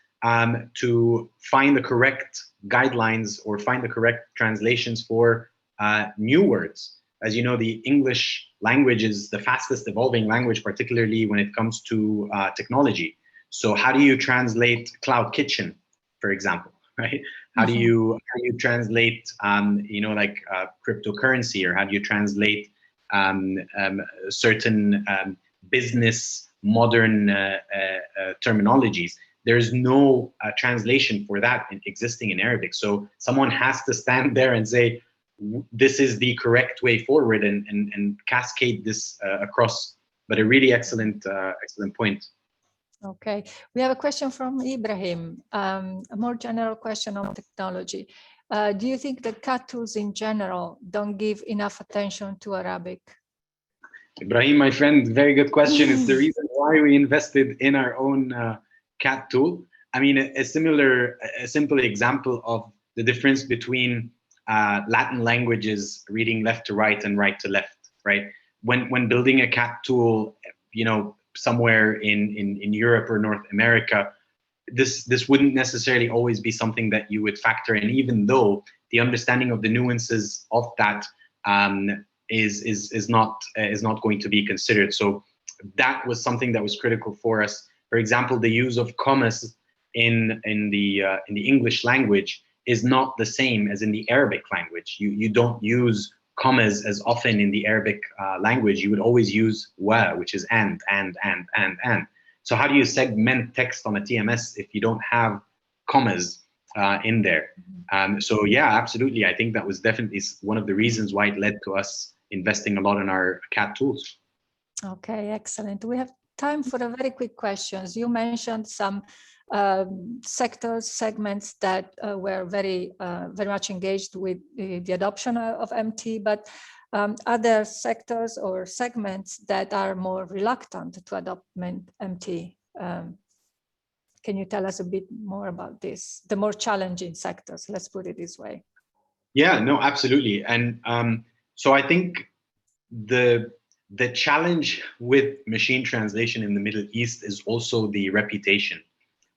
to find the correct guidelines or find the correct translations for new words. As you know, the English language is the fastest evolving language, particularly when it comes to technology. So how do you translate cloud kitchen, for example, right? How do you translate, like cryptocurrency, or how do you translate certain business modern terminologies? There's no translation for that existing in Arabic. So someone has to stand there and say, this is the correct way forward, and cascade this across. But a really excellent point. Okay, we have a question from Ibrahim, a more general question on technology. Do you think that CAT tools in general don't give enough attention to Arabic? Ibrahim, my friend, very good question. It's the reason why we invested in our own CAT tool. I mean, a simple example of the difference between Latin languages reading left to right and right to left, right? When building a CAT tool, somewhere in Europe or North America, this wouldn't necessarily always be something that you would factor in, even though the understanding of the nuances of that is not going to be considered. So that was something that was critical for us. For example, the use of commas in the English language is not the same as in the Arabic language. You don't use commas as often in the Arabic language. You would always use wa, which is and. So how do you segment text on a TMS if you don't have commas? in there. So yeah, absolutely. I think that was definitely one of the reasons why it led to us investing a lot in our CAT tools. Okay, excellent. We have time for a very quick questions. You mentioned some sectors, segments that were very much engaged with the adoption of MT, but other sectors or segments that are more reluctant to adopt MT. Can you tell us a bit more about this? The more challenging sectors, let's put it this way. Yeah, no, absolutely. And so I think the challenge with machine translation in the Middle East is also the reputation.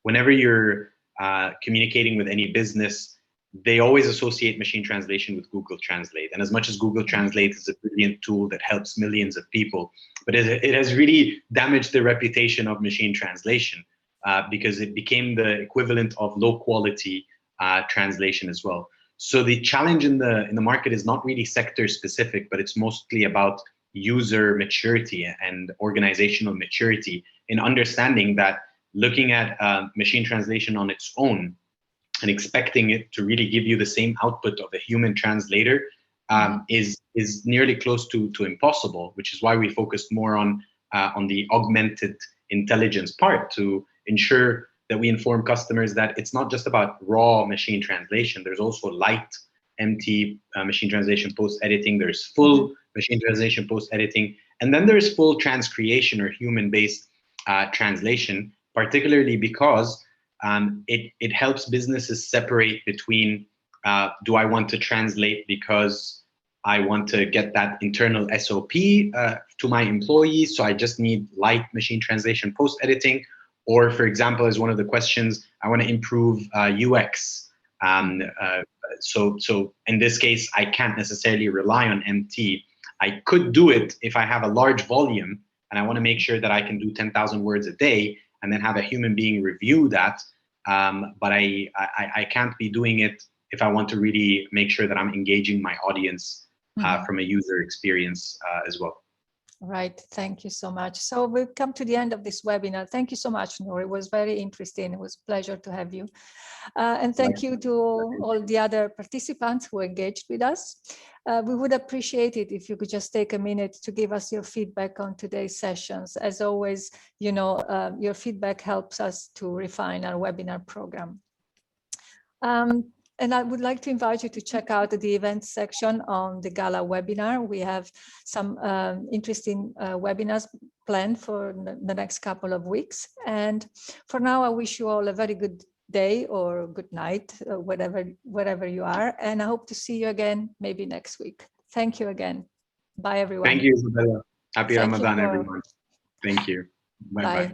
Whenever you're communicating with any business, they always associate machine translation with Google Translate. And as much as Google Translate is a brilliant tool that helps millions of people, but it has really damaged the reputation of machine translation because it became the equivalent of low quality translation as well. So the challenge in the market is not really sector specific, but it's mostly about user maturity and organizational maturity in understanding that looking at machine translation on its own and expecting it to really give you the same output of a human translator is nearly close to impossible, which is why we focused more on the augmented intelligence part to ensure that we inform customers that it's not just about raw machine translation. There's also light MT machine translation post-editing. There's full machine translation post-editing. And then there's full transcreation or human-based translation, particularly because it helps businesses separate between do I want to translate because I want to get that internal SOP to my employees, so I just need light machine translation post-editing, or for example, as one of the questions, I want to improve UX. So in this case, I can't necessarily rely on MT. I could do it if I have a large volume and I want to make sure that I can do 10,000 words a day and then have a human being review that. But I can't be doing it if I want to really make sure that I'm engaging my audience from a user experience as well. Right, thank you so much. So we've come to the end of this webinar. Thank you so much, Noor. It was very interesting. It was a pleasure to have you. And thank you to all the other participants who engaged with us. We would appreciate it if you could just take a minute to give us your feedback on today's sessions. As always, you know, your feedback helps us to refine our webinar program. And I would like to invite you to check out the events section on the Gala webinar. We have some interesting webinars planned for the next couple of weeks. And for now, I wish you all a very good day or good night, wherever you are. And I hope to see you again, maybe next week. Thank you again. Bye, everyone. Thank you, Isabella. Happy Ramadan, everyone. Thank you. Bye-bye.